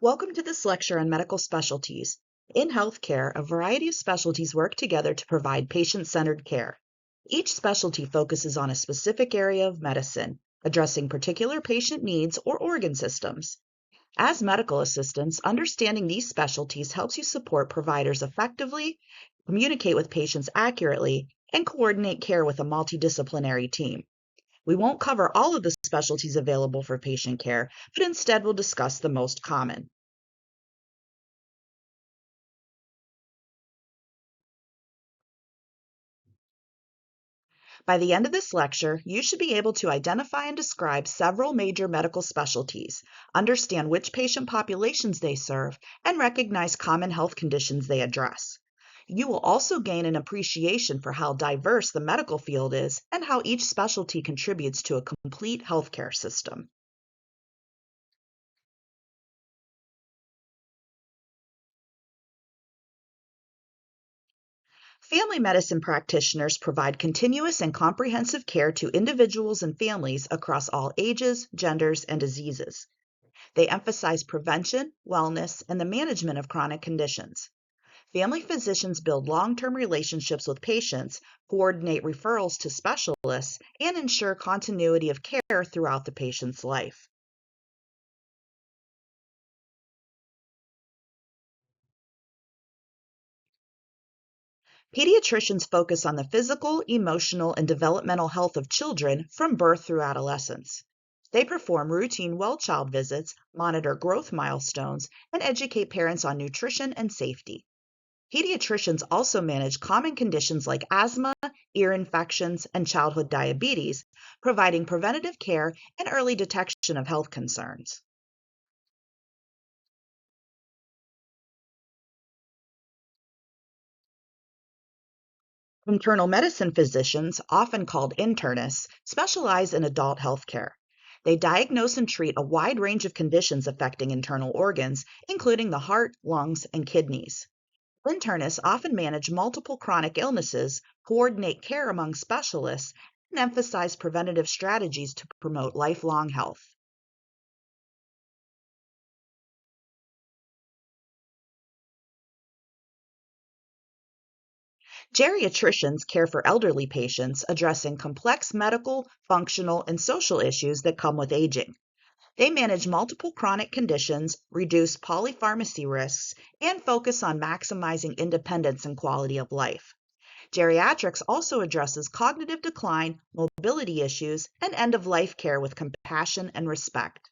Welcome to this lecture on medical specialties. In healthcare, a variety of specialties work together to provide patient-centered care. Each specialty focuses on a specific area of medicine, addressing particular patient needs or organ systems. As medical assistants, understanding these specialties helps you support providers effectively, communicate with patients accurately, and coordinate care with a multidisciplinary team. We won't cover all of the specialties available for patient care, but instead we'll discuss the most common. By the end of this lecture, you should be able to identify and describe several major medical specialties, understand which patient populations they serve, and recognize common health conditions they address. You will also gain an appreciation for how diverse the medical field is and how each specialty contributes to a complete healthcare system. Family medicine practitioners provide continuous and comprehensive care to individuals and families across all ages, genders, and diseases. They emphasize prevention, wellness, and the management of chronic conditions. Family physicians build long-term relationships with patients, coordinate referrals to specialists, and ensure continuity of care throughout the patient's life. Pediatricians focus on the physical, emotional, and developmental health of children from birth through adolescence. They perform routine well child visits, monitor growth milestones, and educate parents on nutrition and safety. Pediatricians also manage common conditions like asthma, ear infections, and childhood diabetes, providing preventative care and early detection of health concerns. Internal medicine physicians, often called internists, specialize in adult health care. They diagnose and treat a wide range of conditions affecting internal organs, including the heart, lungs, and kidneys. Internists often manage multiple chronic illnesses, coordinate care among specialists, and emphasize preventative strategies to promote lifelong health. Geriatricians care for elderly patients, addressing complex medical, functional, and social issues that come with aging. They manage multiple chronic conditions, reduce polypharmacy risks, and focus on maximizing independence and quality of life. Geriatrics also addresses cognitive decline, mobility issues, and end of life care with compassion and respect.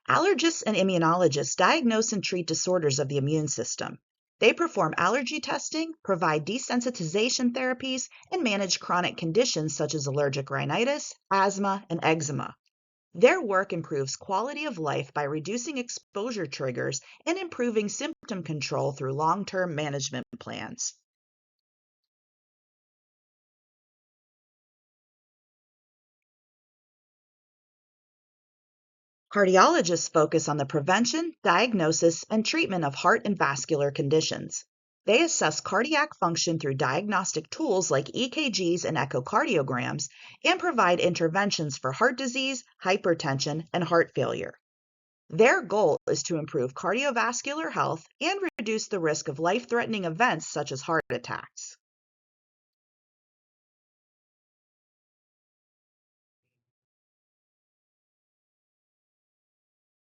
Allergists and immunologists diagnose and treat disorders of the immune system. They perform allergy testing, provide desensitization therapies, and manage chronic conditions such as allergic rhinitis, asthma, and eczema. Their work improves quality of life by reducing exposure triggers and improving symptom control through long-term management plans. Cardiologists focus on the prevention, diagnosis, and treatment of heart and vascular conditions. They assess cardiac function through diagnostic tools like EKGs and echocardiograms and provide interventions for heart disease, hypertension, and heart failure. Their goal is to improve cardiovascular health and reduce the risk of life-threatening events such as heart attacks.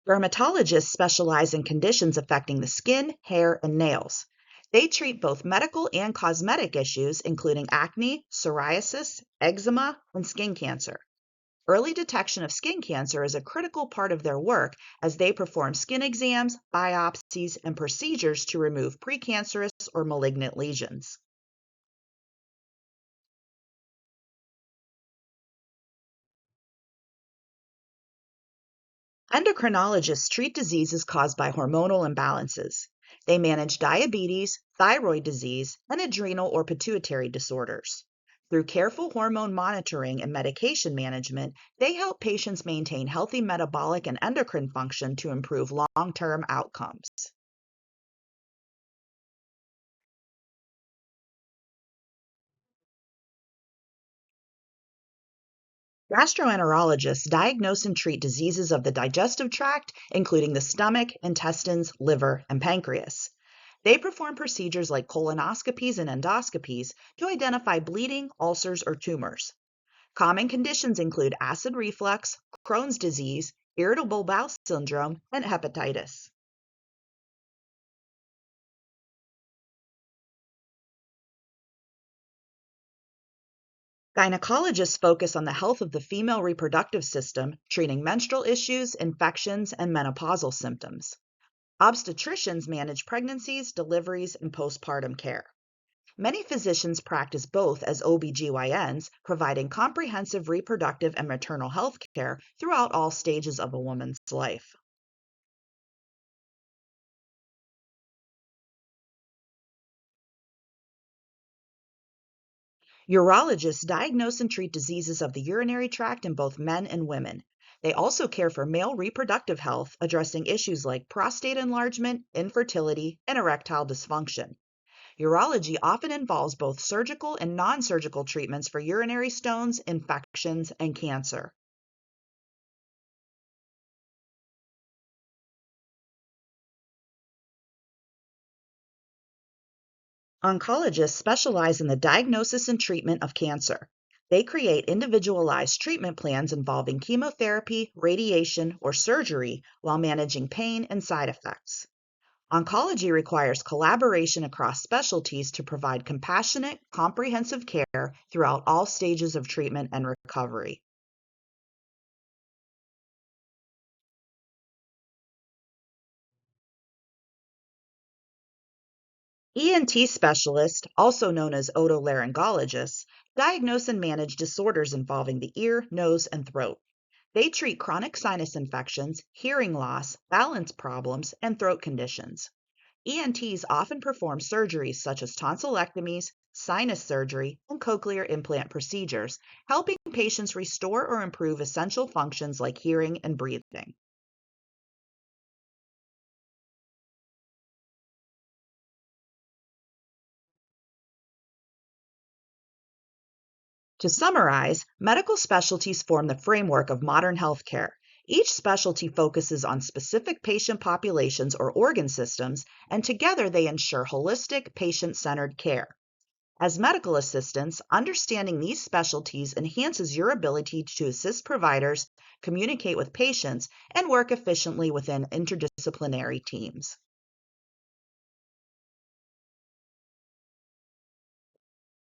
Dermatologists specialize in conditions affecting the skin, hair, and nails. They treat both medical and cosmetic issues, including acne, psoriasis, eczema, and skin cancer. Early detection of skin cancer is a critical part of their work as they perform skin exams, biopsies, and procedures to remove precancerous or malignant lesions. Endocrinologists treat diseases caused by hormonal imbalances. They manage diabetes, thyroid disease, and adrenal or pituitary disorders. Through careful hormone monitoring and medication management, they help patients maintain healthy metabolic and endocrine function to improve long term outcomes. Gastroenterologists diagnose and treat diseases of the digestive tract, including the stomach, intestines, liver, and pancreas. They perform procedures like colonoscopies and endoscopies to identify bleeding, ulcers, or tumors. Common conditions include acid reflux, Crohn's disease, irritable bowel syndrome, and hepatitis. Gynecologists focus on the health of the female reproductive system, treating menstrual issues, infections, and menopausal symptoms. Obstetricians manage pregnancies, deliveries, and postpartum care. Many physicians practice both as OBGYNs, providing comprehensive reproductive and maternal health care throughout all stages of a woman's life. Urologists diagnose and treat diseases of the urinary tract in both men and women. They also care for male reproductive health, addressing issues like prostate enlargement, infertility, and erectile dysfunction. Urology often involves both surgical and non surgical treatments for urinary stones, infections, and cancer. Oncologists specialize in the diagnosis and treatment of cancer. They create individualized treatment plans involving chemotherapy, radiation, or surgery while managing pain and side effects. Oncology requires collaboration across specialties to provide compassionate, comprehensive care throughout all stages of treatment and recovery. ENT specialists, also known as otolaryngologists, diagnose and manage disorders involving the ear, nose, and throat. They treat chronic sinus infections, hearing loss, balance problems, and throat conditions. ENTs often perform surgeries such as tonsillectomies, sinus surgery, and cochlear implant procedures, helping patients restore or improve essential functions like hearing and breathing. To summarize, medical specialties form the framework of modern healthcare. Each specialty focuses on specific patient populations or organ systems, and together they ensure holistic, patient centered care. As medical assistants, understanding these specialties enhances your ability to assist providers, communicate with patients, and work efficiently within interdisciplinary teams.